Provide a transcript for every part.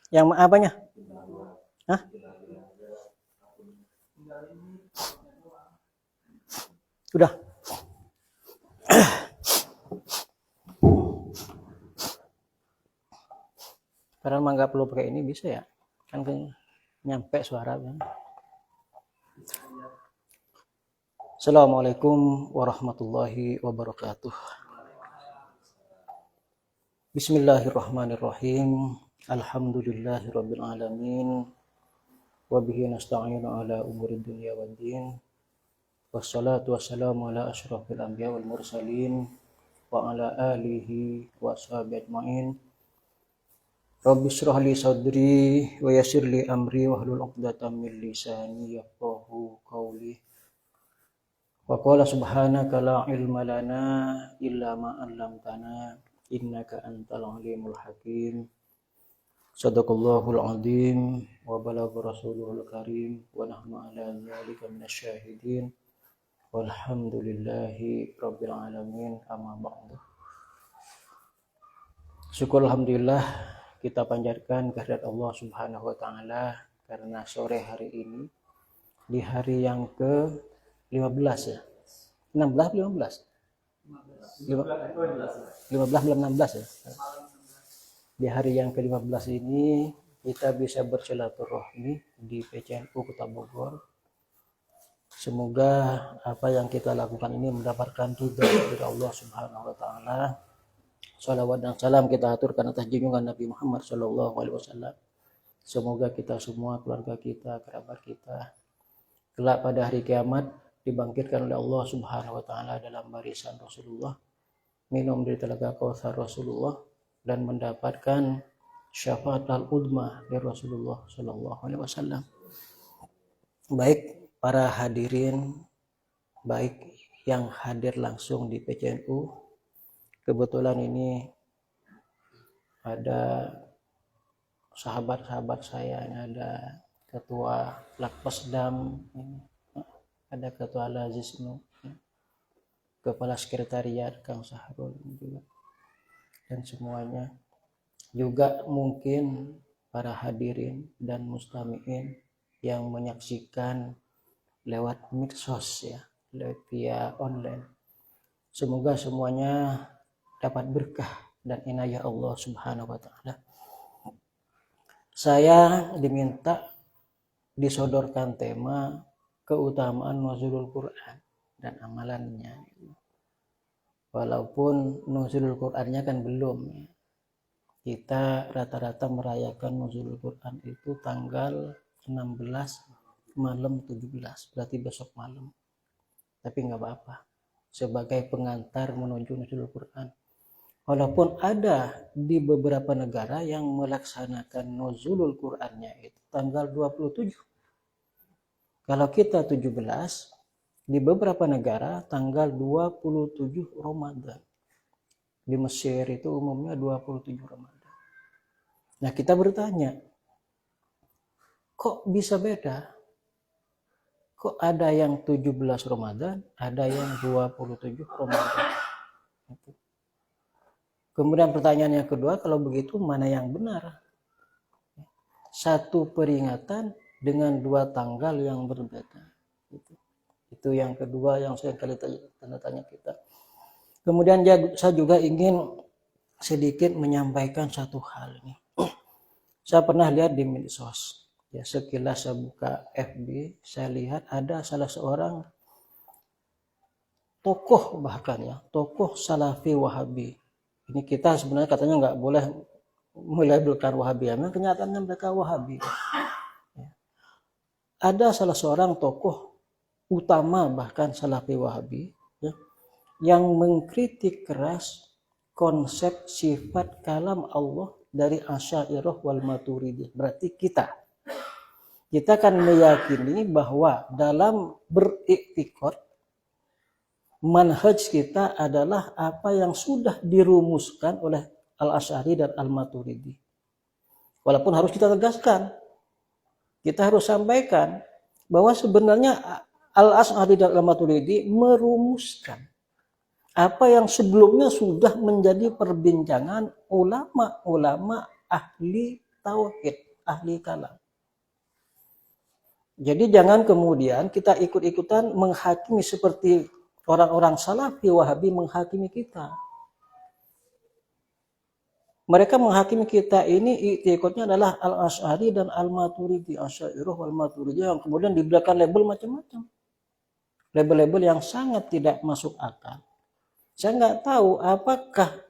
Yang apanya? Hah? Udah. Padahal mah nggak perlu pakai ini, bisa ya? Kan nyampe suara kan. Assalamualaikum warahmatullahi wabarakatuh. Bismillahirrahmanirrahim. Alhamdulillahirabbil alamin. Wa bihi nasta'inu ala umuri dunya waddin. Wassalatu wassalamu ala asyrafil anbiya wal mursalin wa ala alihi wa ashabihi ajmain. Rabbi shrah li sadri wa yassir li amri wahlul 'uqdatam min lisani yafqahu qawli. Wa qala subhanaka la ilma lana illa ma 'allamtana innaka antal alimul hakim. Shadaqallahul azim wa balagha rasuluhul karim wa nahnu ala dzalika minasyahidin walhamdulillahi rabbil alamin amma ba'du. Syukur alhamdulillah kita panjatkan kehadirat Allah Subhanahu wa taala karena sore hari ini di hari yang ke-15 ya. 16 15. 15 belum 16 ya. Di hari yang ke-15 ini kita bisa bersilaturahmi di PCNU Kota Bogor. Semoga apa yang kita lakukan ini mendapatkan ridha dari Allah Subhanahu wa taala. Shalawat dan salam kita aturkan atas junjungan Nabi Muhammad sallallahu alaihi wasallam. Semoga kita semua, keluarga kita, kerabat kita kelak pada hari kiamat dibangkitkan oleh Allah Subhanahu wa taala dalam barisan Rasulullah, minum dari telaga Kautsar Rasulullah dan mendapatkan syafaat al-udma dari Rasulullah sallallahu alaihi wasallam. Baik para hadirin, baik yang hadir langsung di PCNU, kebetulan ini ada sahabat-sahabat saya, ini ada ketua Lakpesdam, ada ketua Al-Aziznu, kepala sekretariat Kang Sahrul juga, dan semuanya juga mungkin para hadirin dan mustami'in yang menyaksikan lewat medsos ya, lewat via online. Semoga semuanya dapat berkah dan inayah Allah Subhanahu wa taala. Saya diminta disodorkan tema keutamaan nuzulul Quran dan amalannya. Walaupun nuzulul Qurannya kan belum. Kita rata-rata merayakan nuzulul Quran itu tanggal 16 malam 17, berarti besok malam. Tapi nggak apa-apa. Sebagai pengantar menuju nuzulul Quran. Walaupun ada di beberapa negara yang melaksanakan nuzulul Qur'annya itu tanggal 27. Kalau kita 17, di beberapa negara tanggal 27 Ramadan. Di Mesir itu umumnya 27 Ramadan. Nah, kita bertanya, kok bisa beda? Kok ada yang 17 Ramadan, ada yang 27 Ramadan? Kemudian pertanyaan yang kedua, kalau begitu mana yang benar? Satu peringatan dengan dua tanggal yang berbeda. Itu yang kedua yang saya kali tanda tanya kita. Kemudian saya juga ingin sedikit menyampaikan satu hal ini. Saya pernah lihat di medsos, ya sekilas saya buka FB, saya lihat ada salah seorang tokoh, bahkan ya, tokoh Salafi Wahabi. Ini kita sebenarnya katanya nggak boleh melabelkan Wahabi, memang kenyataannya mereka Wahabi. Ya. Ada salah seorang tokoh utama bahkan Salafi Wahabi ya, yang mengkritik keras konsep sifat kalam Allah dari Asy'ariyah wal Maturidiyah. Berarti kita kan meyakini bahwa dalam beriktikad manhaj kita adalah apa yang sudah dirumuskan oleh Al-Asy'ari dan Al-Maturidi. Walaupun harus kita tegaskan, kita harus sampaikan bahwa sebenarnya Al-Asy'ari dan Al-Maturidi merumuskan apa yang sebelumnya sudah menjadi perbincangan ulama-ulama ahli tauhid, ahli kalam. Jadi jangan kemudian kita ikut-ikutan menghakimi seperti orang-orang Salafi Wahabi menghakimi kita. Mereka menghakimi kita ini ikutnya adalah Al-Asy'ari dan Al-Maturidi, Asy'ariyah wal Maturidi, yang kemudian diberikan label macam-macam. Label-label yang sangat tidak masuk akal. Saya nggak tahu apakah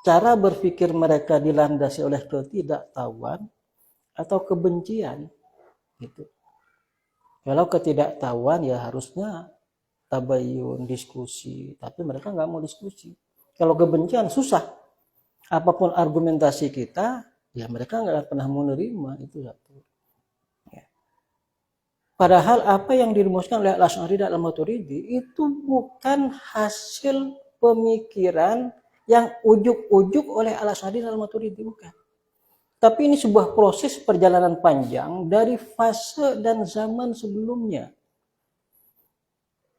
cara berpikir mereka dilandasi oleh ketidaktahuan atau kebencian. Gitu. Kalau ketidaktahuan ya harusnya tabayun, diskusi, tapi mereka nggak mau diskusi. Kalau kebencian susah, apapun argumentasi kita, ya mereka nggak pernah mau nerima, itu satu. Ya. Padahal apa yang dirumuskan oleh Al-Asy'ari dan Al-Maturidi itu bukan hasil pemikiran yang ujuk-ujuk oleh Al-Asy'ari dan Al-Maturidi, bukan. Tapi ini sebuah proses perjalanan panjang dari fase dan zaman sebelumnya.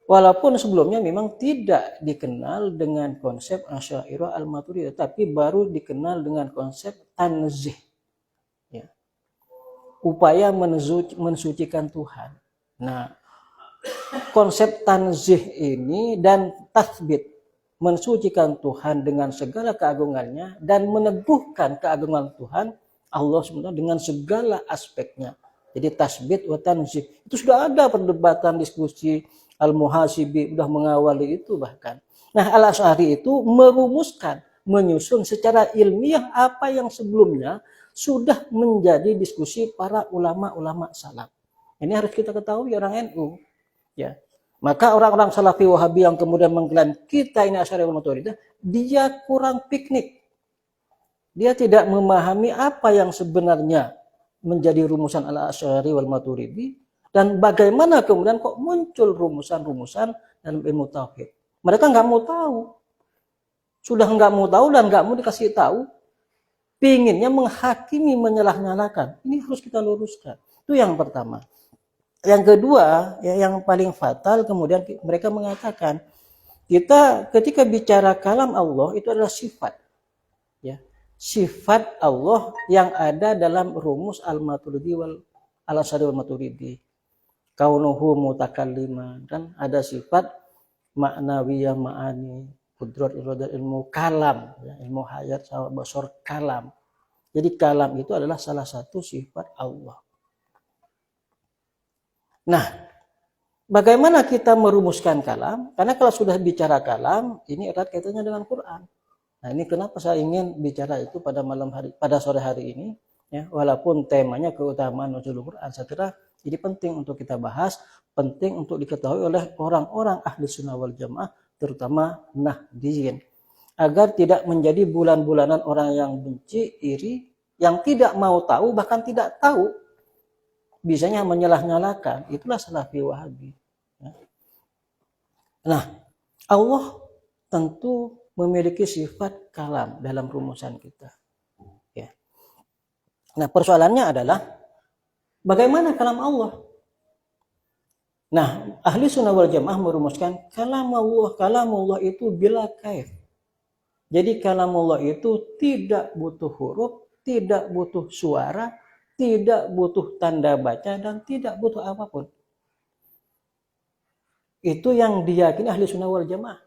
Walaupun sebelumnya memang tidak dikenal dengan konsep Asy'ariyah Al-Maturidiyah, tapi baru dikenal dengan konsep tanzih. Ya. Upaya mensucikan Tuhan. Nah, konsep tanzih ini dan tatsbit, mensucikan Tuhan dengan segala keagungannya dan meneguhkan keagungan Tuhan Allah SWT dengan segala aspeknya. Jadi tasbit wa tanzih itu sudah ada perdebatan, diskusi. Al-Muhasibi sudah mengawali itu bahkan. Nah, Al-Asy'ari itu merumuskan, menyusun secara ilmiah apa yang sebelumnya sudah menjadi diskusi para ulama-ulama salaf. Ini harus kita ketahui orang NU. Ya. Maka orang-orang Salafi Wahabi yang kemudian mengklaim kita ini Asy'ariyah wal Maturidiyah, dia kurang piknik. Dia tidak memahami apa yang sebenarnya menjadi rumusan Al-Asy'ari wal Maturidi dan bagaimana kemudian kok muncul rumusan-rumusan dalam ilmu tauhid. Mereka nggak mau tahu. Sudah nggak mau tahu dan nggak mau dikasih tahu. Pinginnya menghakimi, menyalah-nyalakan. Ini harus kita luruskan. Itu yang pertama. Yang kedua, ya, yang paling fatal kemudian mereka mengatakan kita ketika bicara kalam Allah itu adalah sifat. Ya. Sifat Allah yang ada dalam rumus Al-Maturidi wal Al-Asy'ari wal Maturidi. Kaunuhu mutakalliman, dan ada sifat maknawiyah ma'ani, qudrat iradat ilmu kalam, ya, ilmu hayat sama basar kalam. Jadi kalam itu adalah salah satu sifat Allah. Nah, bagaimana kita merumuskan kalam? Karena kalau sudah bicara kalam, ini erat kaitannya dengan Quran. Nah, ini kenapa saya ingin bicara itu pada malam hari, pada sore hari ini, ya, walaupun temanya keutamaan nuzulul Quran, saya kira ini penting untuk kita bahas, penting untuk diketahui oleh orang-orang ahli sunnah wal jamaah, terutama Nahdiyin, agar tidak menjadi bulan-bulanan orang yang benci, iri, yang tidak mau tahu, bahkan tidak tahu, bisanya menyalah-nyalakan. Itulah Salafi Wahabi. Ya. Nah, Allah tentu memiliki sifat kalam dalam rumusan kita. Ya. Nah, persoalannya adalah bagaimana kalam Allah? Nah, ahli sunnah wal jamaah merumuskan kalamullah itu bila kaif. Jadi kalamullah itu tidak butuh huruf, tidak butuh suara, tidak butuh tanda baca, dan tidak butuh apapun. Itu yang diyakini ahli sunnah wal jamaah.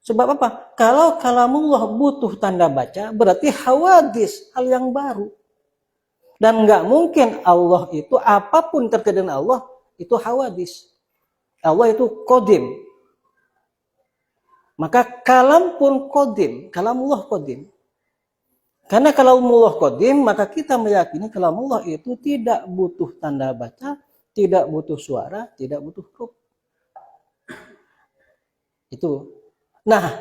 Sebab apa? Kalau kalamullah butuh tanda baca, berarti hawadis, hal yang baru. Dan nggak mungkin Allah itu, apapun terkait dengan Allah, itu hawadis. Allah itu qadim. Maka kalam pun qadim, kalamullah qadim. Karena kalamullah qadim, maka kita meyakini kalamullah itu tidak butuh tanda baca, tidak butuh suara, tidak butuh huruf. Itu. Nah,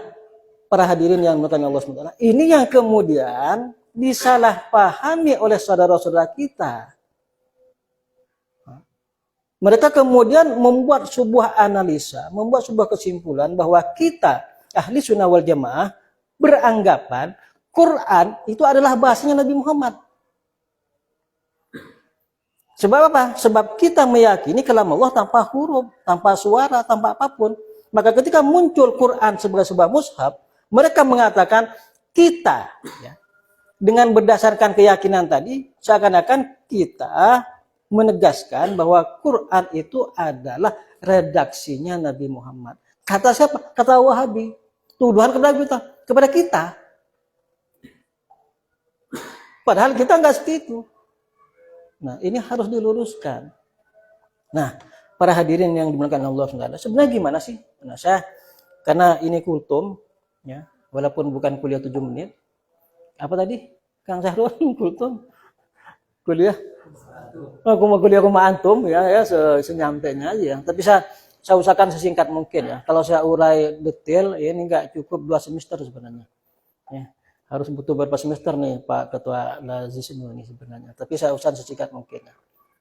para hadirin yang dimuliakan Allah SWT, ini yang kemudian disalahpahami oleh saudara-saudara kita. Mereka kemudian membuat sebuah analisa, membuat sebuah kesimpulan bahwa kita, ahli sunnah wal jamaah, beranggapan Quran itu adalah bahasanya Nabi Muhammad. Sebab apa? Sebab kita meyakini kalam Allah tanpa huruf, tanpa suara, tanpa apapun. Maka ketika muncul Quran sebagai sebuah mushaf, mereka mengatakan kita, ya, dengan berdasarkan keyakinan tadi, seakan-akan kita menegaskan bahwa Quran itu adalah redaksinya Nabi Muhammad. Kata siapa? Kata Wahabi. Tuduhan kepada kita. Padahal kita nggak seperti itu. Nah, ini harus diluruskan. Nah, para hadirin yang dimuliakan Allah SWT, sebenarnya gimana sih? Nah, karena ini kultum, ya, walaupun bukan kuliah 7 menit. Apa tadi? Kang Sahrul, kultum? Kuliah? Aku mau kuliah sama antum, ya senyampainya aja. Tapi saya usahakan sesingkat mungkin ya. Kalau saya urai detail, ya, ini nggak cukup 2 semester sebenarnya. Ya. Harus butuh berapa semester nih Pak Ketua Lazis ini sebenarnya. Tapi saya usahakan sesingkat mungkin.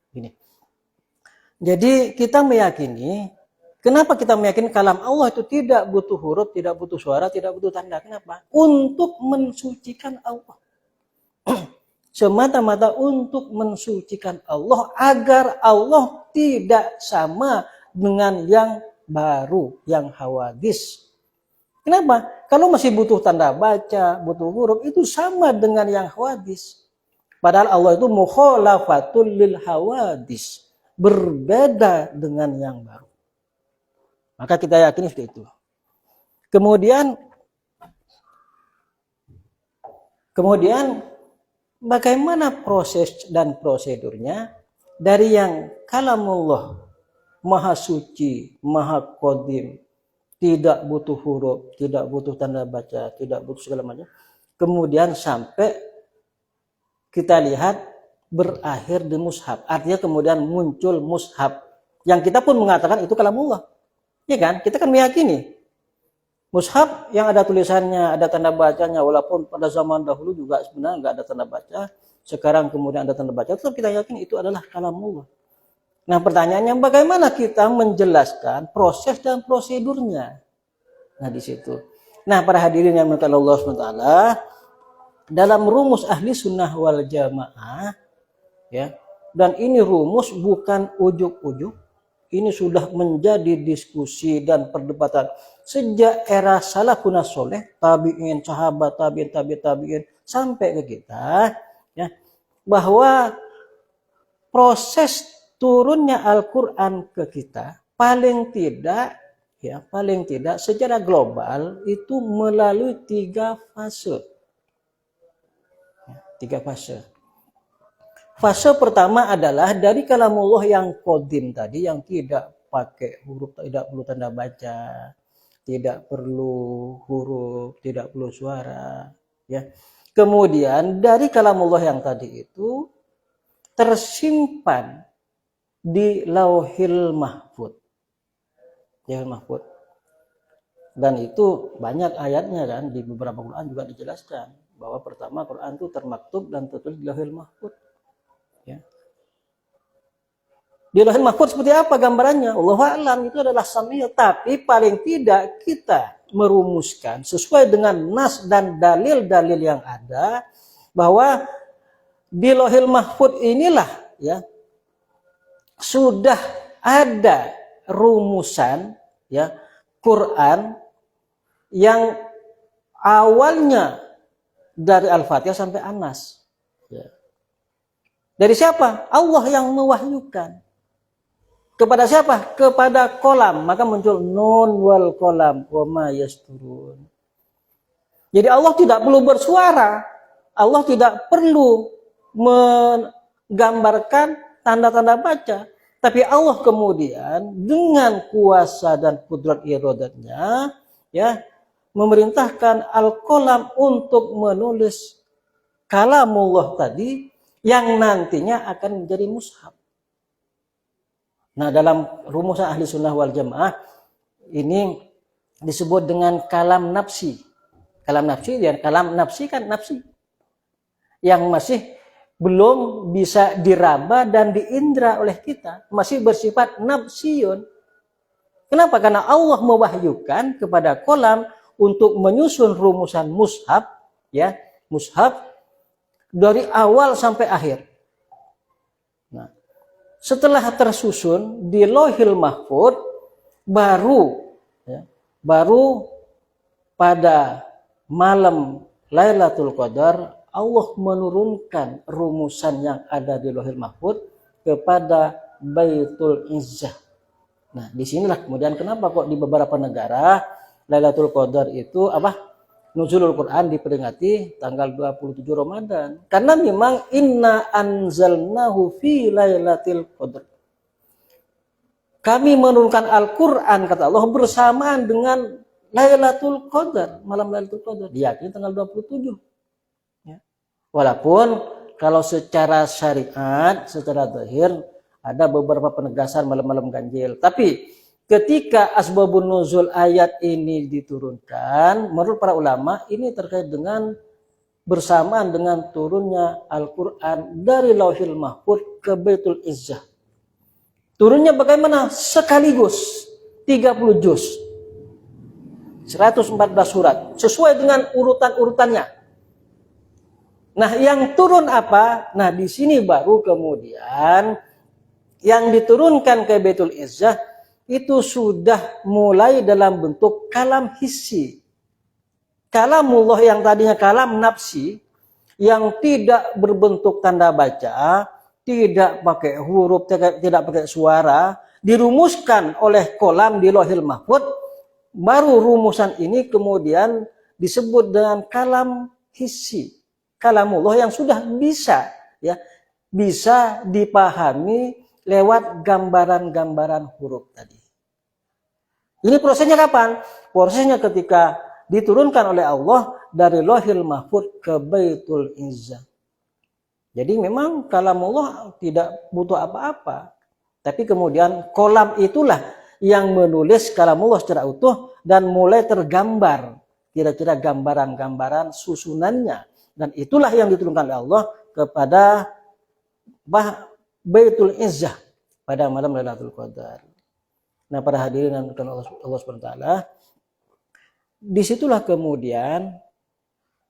Gini. Jadi kita meyakini, kenapa kita meyakini kalam Allah itu tidak butuh huruf, tidak butuh suara, tidak butuh tanda. Kenapa? Untuk mensucikan Allah. Semata-mata untuk mensucikan Allah agar Allah tidak sama dengan yang baru, yang hawadis. Kenapa? Kalau masih butuh tanda baca, butuh huruf, itu sama dengan yang hawadis. Padahal Allah itu mukhalafatul lil hawadis. Berbeda dengan yang baru. Maka kita yakini seperti itu. Kemudian bagaimana proses dan prosedurnya dari yang kalamullah maha suci, maha qadim, tidak butuh huruf, tidak butuh tanda baca, tidak butuh segala macam. Kemudian sampai kita lihat berakhir di mushaf. Artinya kemudian muncul mushaf. Yang kita pun mengatakan itu kalamullah. Ya kan? Kita kan meyakini. Mushaf yang ada tulisannya, ada tanda bacanya. Walaupun pada zaman dahulu juga sebenarnya nggak ada tanda baca. Sekarang kemudian ada tanda baca. Tetap kita yakin itu adalah kalamullah. Nah pertanyaannya bagaimana kita menjelaskan proses dan prosedurnya? Nah di situ. Nah para hadirin yang dimuliakan Allah SWT, dalam rumus ahli sunnah wal jamaah, ya, dan ini rumus bukan ujuk-ujuk, ini sudah menjadi diskusi dan perdebatan sejak era salafun saleh, tabi'in, sahabat, tabi'in sampai ke kita, ya, bahwa proses turunnya Al-Quran ke kita paling tidak secara global itu melalui 3 fase. 3 fase. Fase pertama adalah dari kalamullah yang qadim tadi, yang tidak pakai huruf, tidak perlu tanda baca, tidak perlu huruf, tidak perlu suara, ya. Kemudian dari kalamullah yang tadi itu tersimpan di Lauhil Mahfuz. Lauhil Mahfuz. Dan itu banyak ayatnya kan, di beberapa Quran juga dijelaskan bahwa pertama Quran itu termaktub dan tertulis di Lauhil Mahfuz. Ya. Di Lauhil Mahfuz seperti apa gambarannya? Allahu a'lam, itu adalah samil, tapi paling tidak kita merumuskan sesuai dengan nas dan dalil-dalil yang ada bahwa di Lauhil Mahfuz inilah, ya, sudah ada rumusan, ya, Quran yang awalnya dari Al-Fatihah sampai An-Nas. Ya. Dari siapa? Allah yang mewahyukan. Kepada siapa? Kepada kolam. Maka muncul nun wal kolam wa ma yasturun. Jadi Allah tidak perlu bersuara. Allah tidak perlu menggambarkan tanda-tanda baca. Tapi Allah kemudian dengan kuasa dan kudrat iradatnya, ya, memerintahkan Al-Qalam untuk menulis kalamullah tadi yang nantinya akan menjadi mushaf. Nah, dalam rumusan ahli sunnah wal jamaah ini disebut dengan kalam nafsi. Kalam nafsi, dan kalam nafsi kan nafsi yang masih belum bisa diraba dan diindra oleh kita, masih bersifat nafsiyun. Kenapa? Karena Allah mewahyukan kepada kolam untuk menyusun rumusan mushaf, ya, mushaf dari awal sampai akhir. Nah, setelah tersusun di Lauhil Mahfuz, baru pada malam Lailatul Qadar Allah menurunkan rumusan yang ada di Lauhil Mahfuz kepada Baitul Izzah. Nah, disinilah kemudian kenapa kok di beberapa negara Lailatul Qadar itu nuzulul Quran diperingati tanggal 27 Ramadan. Karena memang inna anzalnahu fi lailatul qadar. Kami menurunkan Al-Quran, kata Allah, bersamaan dengan Lailatul Qadar, malam Lailatul Qadar. Diyakini tanggal 27. Ya. Walaupun kalau secara syariat, secara zahir, ada beberapa penegasan malam-malam ganjil. Tapi ketika asbabun nuzul ayat ini diturunkan, menurut para ulama, ini terkait dengan bersamaan dengan turunnya Al-Quran dari Lauhil Mahfuz ke Baitul Izzah. Turunnya bagaimana? Sekaligus 30 juz. 114 surat. Sesuai dengan urutan-urutannya. Nah, yang turun apa? Nah, di sini baru kemudian yang diturunkan ke Baitul Izzah itu sudah mulai dalam bentuk kalam hissi. Kalamullah yang tadinya kalam nafsi, yang tidak berbentuk tanda baca, tidak pakai huruf, tidak pakai suara, dirumuskan oleh kolam di Lauhil Mahfuz. Baru rumusan ini kemudian disebut dengan kalam hissi, kalamullah yang sudah bisa dipahami lewat gambaran-gambaran huruf tadi. Ini prosesnya kapan? Prosesnya ketika diturunkan oleh Allah dari Lauhil Mahfuz ke Baitul Izzah. Jadi memang kalamullah tidak butuh apa-apa. Tapi kemudian kolam itulah yang menulis kalamullah secara utuh dan mulai tergambar kira-kira gambaran-gambaran susunannya. Dan itulah yang diturunkan oleh Allah kepada Baitul Izzah pada malam Lailatul Qadar. Nah, para hadirin yang dirahmati Allah SWT, disitulah kemudian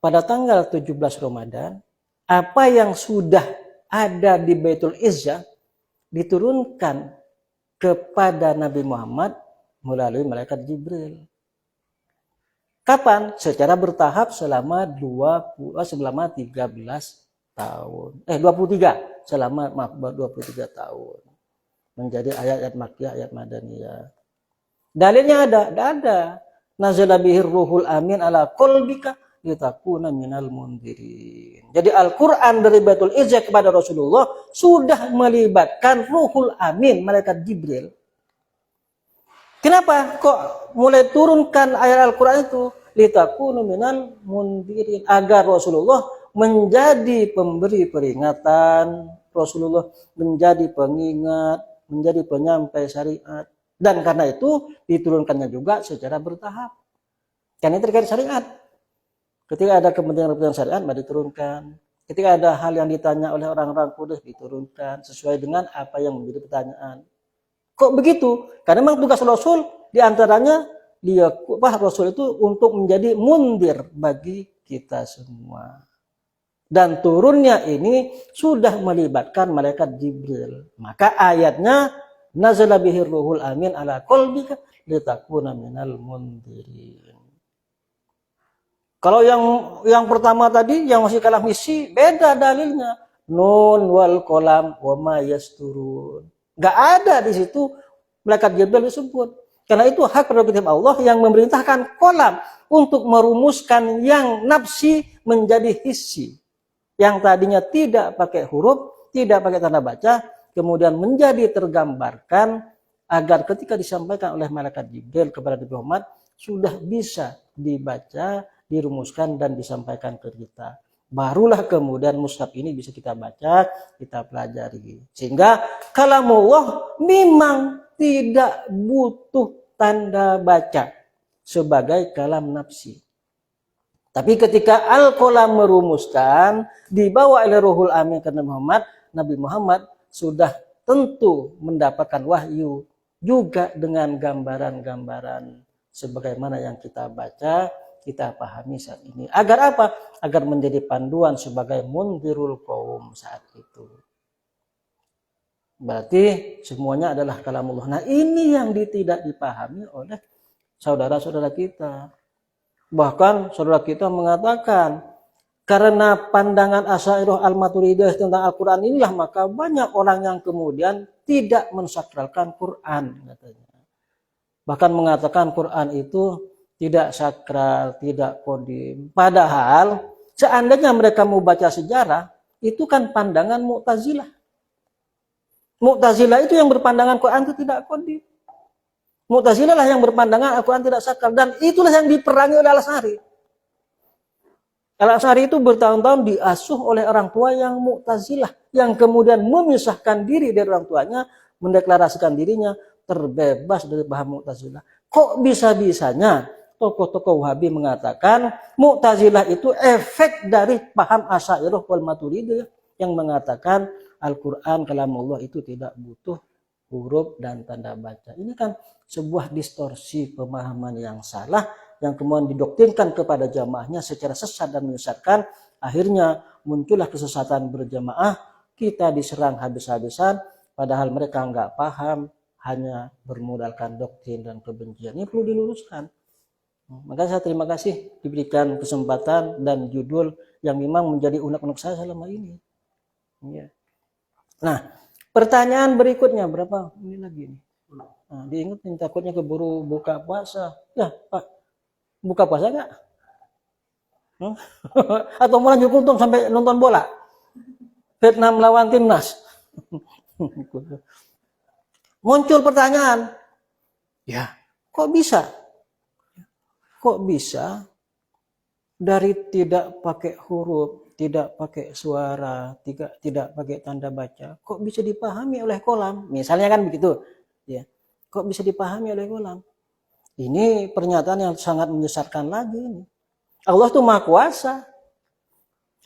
pada tanggal 17 Ramadan, apa yang sudah ada di Baitul Izzah diturunkan kepada Nabi Muhammad melalui malaikat Jibril. Kapan? Secara bertahap selama 13 tahun. 23 tahun. Menjadi ayat-ayat makkiyah, ayat madaniyah. Dalilnya ada. Nazala bihir ruhul amin ala qalbika litakuna minal mundirin. Jadi Al-Quran dari Baitul Izzah kepada Rasulullah sudah melibatkan Ruhul Amin, malaikat Jibril. Kenapa kok mulai turunkan ayat Al-Quran itu? Litakuna minal mundirin, agar Rasulullah menjadi pemberi peringatan, Rasulullah menjadi pengingat, menjadi penyampai syariat. Dan karena itu diturunkannya juga secara bertahap. Karena ini terkait syariat. Ketika ada kepentingan syariat, baru diturunkan. Ketika ada hal yang ditanya oleh orang-orang kudus, diturunkan sesuai dengan apa yang menjadi pertanyaan. Kok begitu? Karena memang tugas Rasul diantaranya Rasul itu untuk menjadi mundir bagi kita semua. Dan turunnya ini sudah melibatkan malaikat Jibril. Maka ayatnya nazala bihir ruhul amin ala qalbika litakuna minal mundirin. Kalau yang pertama tadi yang masih kalam hissi, beda dalilnya. Nun wal qalam wa ma yasturun. Enggak ada di situ malaikat Jibril disebut. Karena itu hak prerogatif Allah yang memerintahkan kolam untuk merumuskan yang nafsi menjadi hissi. Yang tadinya tidak pakai huruf, tidak pakai tanda baca, kemudian menjadi tergambarkan agar ketika disampaikan oleh malaikat Jibril kepada Nabi Muhammad sudah bisa dibaca, dirumuskan dan disampaikan ke kita. Barulah kemudian mushaf ini bisa kita baca, kita pelajari. Sehingga kalamullah memang tidak butuh tanda baca sebagai kalam nafsi. Tapi ketika Al-Qalam merumuskan, dibawa oleh Ruhul Amin ke Nabi Muhammad sudah tentu mendapatkan wahyu juga dengan gambaran-gambaran sebagaimana yang kita baca, kita pahami saat ini. Agar apa? Agar menjadi panduan sebagai mundirul qaum saat itu. Berarti semuanya adalah kalamullah. Nah, ini yang tidak dipahami oleh saudara-saudara kita. Bahkan saudara kita mengatakan Karena pandangan Asy'ariyah Al-Maturidiyah tentang Al-Quran inilah maka banyak orang yang kemudian tidak mensakralkan Quran katanya. Bahkan mengatakan Quran itu tidak sakral, tidak kodim. Padahal seandainya mereka mau baca sejarah, itu kan pandangan Mu'tazilah. Mu'tazilah itu yang berpandangan Quran itu tidak kodim. Mu'tazilah lah yang berpandangan Al-Quran tidak sakral. Dan itulah yang diperangi oleh Al-Asy'ari. Al-Asy'ari itu bertahun-tahun diasuh oleh orang tua yang Mu'tazilah. Yang kemudian memisahkan diri dari orang tuanya, mendeklarasikan dirinya terbebas dari paham Mu'tazilah. Kok bisa-bisanya tokoh-tokoh Wahabi mengatakan Mu'tazilah itu efek dari paham Asy'ariyah wal Maturidiyah yang mengatakan Al-Quran kalamullah itu tidak butuh huruf dan tanda baca. Ini kan sebuah distorsi pemahaman yang salah yang kemudian didoktrinkan kepada jamaahnya secara sesat dan menyesatkan. Akhirnya muncullah kesesatan berjamaah, kita diserang habis-habisan padahal mereka nggak paham, hanya bermodalkan doktrin dan kebencian. Ini perlu diluruskan. Maka saya terima kasih diberikan kesempatan dan judul yang memang menjadi unek-unek saya selama ini. Ya. Nah, pertanyaan berikutnya berapa ini lagi nih? Nah, diingat takutnya keburu buka puasa. Ya, Pak, buka puasa nggak? Atau mau lanjut nonton sampai nonton bola? Vietnam lawan timnas. Muncul pertanyaan, ya, kok bisa? Kok bisa dari tidak pakai huruf, tidak pakai suara, tidak pakai tanda baca, kok bisa dipahami oleh kolam? Misalnya kan begitu, ya. Kok bisa dipahami oleh kolam? Ini pernyataan yang sangat menyesatkan lagi. Ini. Allah itu Maha Kuasa,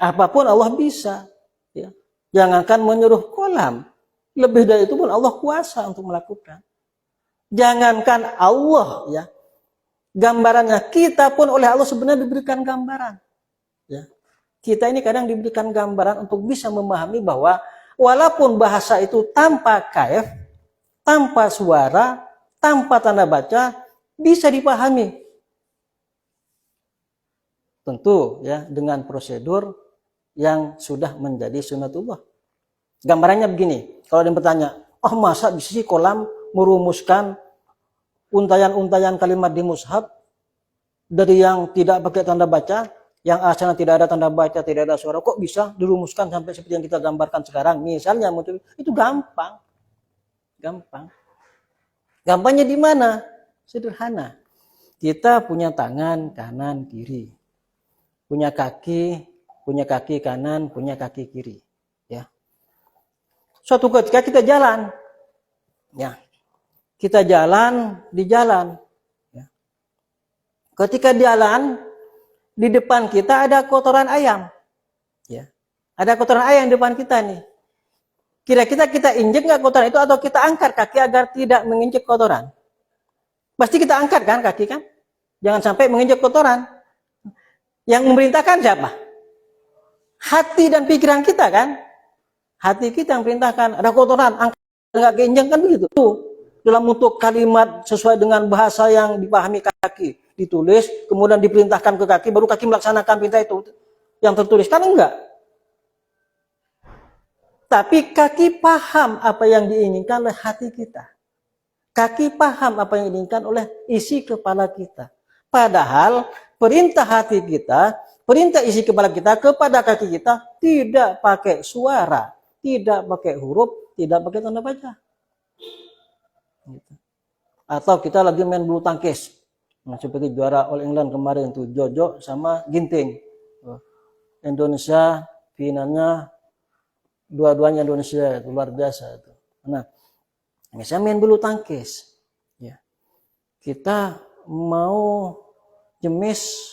apapun Allah bisa. Ya. Jangankan menyuruh kolam, lebih dari itu pun Allah kuasa untuk melakukan. Jangankan Allah, ya. Gambarannya kita pun oleh Allah sebenarnya diberikan gambaran. Ya. Kita ini kadang diberikan gambaran untuk bisa memahami bahwa walaupun bahasa itu tanpa kaif, tanpa suara, tanpa tanda baca, bisa dipahami. Tentu ya dengan prosedur yang sudah menjadi sunnatullah. Gambarannya begini, kalau ada yang bertanya, oh masa bisa sih kolam merumuskan untayan-untayan kalimat di mushaf dari yang tidak pakai tanda baca, yang asalnya tidak ada tanda baca, tidak ada suara, kok bisa dirumuskan sampai seperti yang kita gambarkan sekarang? Misalnya itu gampang. Gampangnya di mana? Sederhana. Kita punya tangan kanan kiri. Punya kaki kanan, punya kaki kiri, ya. Suatu ketika kita jalan. Ya. Kita jalan di jalan. Ya. Ketika jalan, di depan kita ada kotoran ayam. Ya. Ada kotoran ayam di depan kita nih. Kira-kira kita injek nggak kotoran itu atau kita angkat kaki agar tidak menginjek kotoran? Pasti kita angkat kan kaki kan? Jangan sampai menginjek kotoran. Yang memerintahkan siapa? Hati dan pikiran kita kan? Hati kita yang perintahkan. Ada kotoran, angkat nggak keinjek kan begitu. Dalam bentuk kalimat sesuai dengan bahasa yang dipahami kaki ditulis, kemudian diperintahkan ke kaki, baru kaki melaksanakan perintah itu yang tertulis kan enggak. Tapi kaki paham apa yang diinginkan oleh hati kita. Kaki paham apa yang diinginkan oleh isi kepala kita. Padahal perintah hati kita, perintah isi kepala kita kepada kaki kita tidak pakai suara, tidak pakai huruf, tidak pakai tanda baca. Atau kita lagi main bulu tangkis, nah, seperti juara All England kemarin tuh Jojo sama Ginting. Indonesia finalnya dua-duanya Indonesia, itu luar biasa itu. Nah, misalnya main bulu tangkis, ya kita mau jemis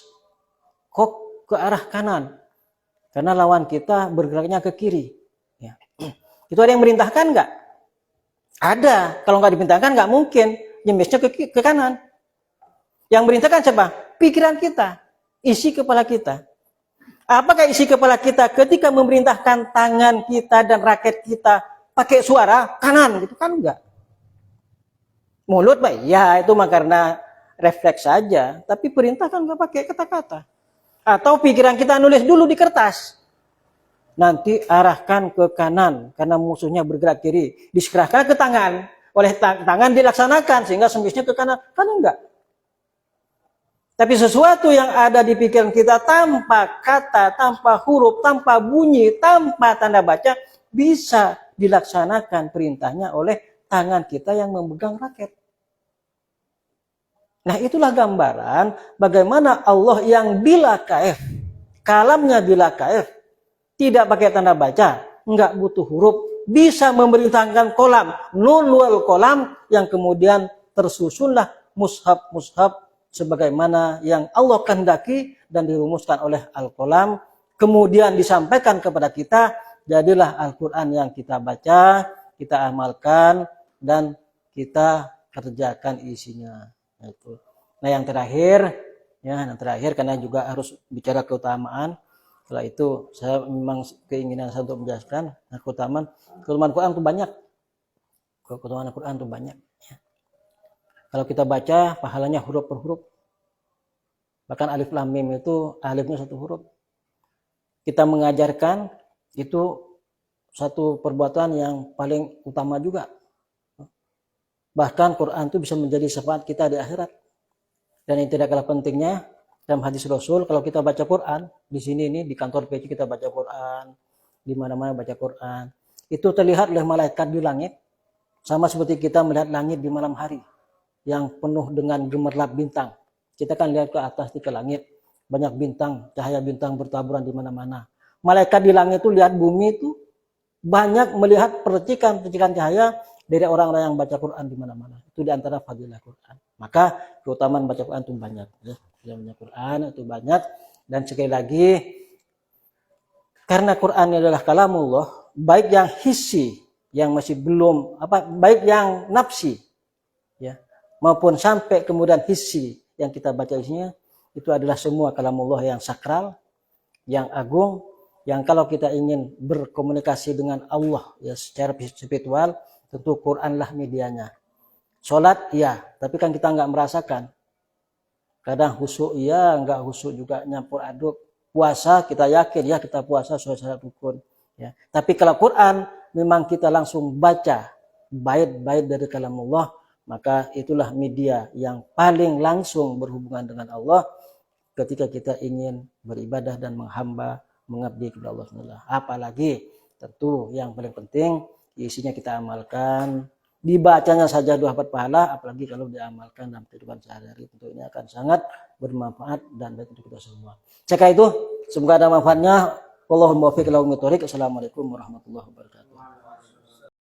kok ke arah kanan karena lawan kita bergeraknya ke kiri. Ya. Itu ada yang merintahkan nggak? Ada. Kalau nggak diperintahkan nggak mungkin nyemisnya ke kanan. Yang merintahkan siapa? Pikiran kita, isi kepala kita. Apakah isi kepala kita ketika memerintahkan tangan kita dan raket kita pakai suara kanan gitu kan enggak? Mulut Pak, ya itu mah karena refleks saja. Tapi perintah kan nggak pakai kata-kata. Atau pikiran kita nulis dulu di kertas. Nanti arahkan ke kanan karena musuhnya bergerak kiri. Diserahkan ke tangan. Oleh tangan dilaksanakan sehingga sembilannya ke kanan. Kan enggak. Tapi sesuatu yang ada di pikiran kita tanpa kata, tanpa huruf, tanpa bunyi, tanpa tanda baca bisa dilaksanakan perintahnya oleh tangan kita yang memegang raket. Nah, itulah gambaran bagaimana Allah yang bila kaif, kalamnya bila kaif, tidak pakai tanda baca, enggak butuh huruf, bisa memerintahkan kolam, nun wal kolam, yang kemudian tersusunlah mushaf-mushaf sebagaimana yang Allah kehendaki dan dirumuskan oleh Al-Qalam, kemudian disampaikan kepada kita, jadilah Al-Quran yang kita baca, kita amalkan, dan kita kerjakan isinya. Nah, yang terakhir karena juga harus bicara keutamaan. Setelah itu saya memang keinginan saya untuk menjelaskan keutamaan Quran itu banyak. Keutamaan Quran itu banyak. Kalau kita baca pahalanya huruf per huruf. Bahkan alif lam mim itu alifnya satu huruf. Kita mengajarkan itu satu perbuatan yang paling utama juga. Bahkan Quran itu bisa menjadi syafaat kita di akhirat. Dan yang tidak kalah pentingnya, dalam hadis Rasul, kalau kita baca Quran, di sini ini di kantor PC kita baca Quran, di mana-mana baca Quran, itu terlihat oleh malaikat di langit, sama seperti kita melihat langit di malam hari, yang penuh dengan gemerlap bintang. Kita kan lihat ke atas, ke langit, banyak bintang, cahaya bintang bertaburan di mana-mana. Malaikat di langit itu lihat bumi itu, banyak melihat percikan-percikan cahaya dari orang-orang yang baca Quran di mana-mana. Itu di antara fadilah Quran. Maka keutamaan baca Quran itu banyak. Ya. Baca Quran itu banyak. Dan sekali lagi, karena Quran adalah kalamullah, baik yang hissi, yang masih belum, baik yang nafsi, ya, maupun sampai kemudian hissi yang kita baca isinya, itu adalah semua kalamullah yang sakral, yang agung, yang kalau kita ingin berkomunikasi dengan Allah ya secara spiritual, tentu Quranlah medianya. Sholat ya, tapi kan kita nggak merasakan. Kadang khusyuk ya, nggak khusyuk juga nyampur aduk. Puasa kita yakin ya kita puasa sesuai syarat rukun. Ya. Tapi kalau Quran memang kita langsung baca bait-bait dari kalamullah, maka itulah media yang paling langsung berhubungan dengan Allah ketika kita ingin beribadah dan menghamba, mengabdi kepada Allah SWT. Apalagi tentu yang paling penting isinya kita amalkan, dibacanya saja 2 dapat pahala, apalagi kalau diamalkan dalam kehidupan sehari-hari, tentu ini akan sangat bermanfaat dan baik untuk kita semua. Cekah itu, semoga ada manfaatnya. Wallahul muwaffiq ila aqwamit thoriq. Assalamualaikum warahmatullahi wabarakatuh.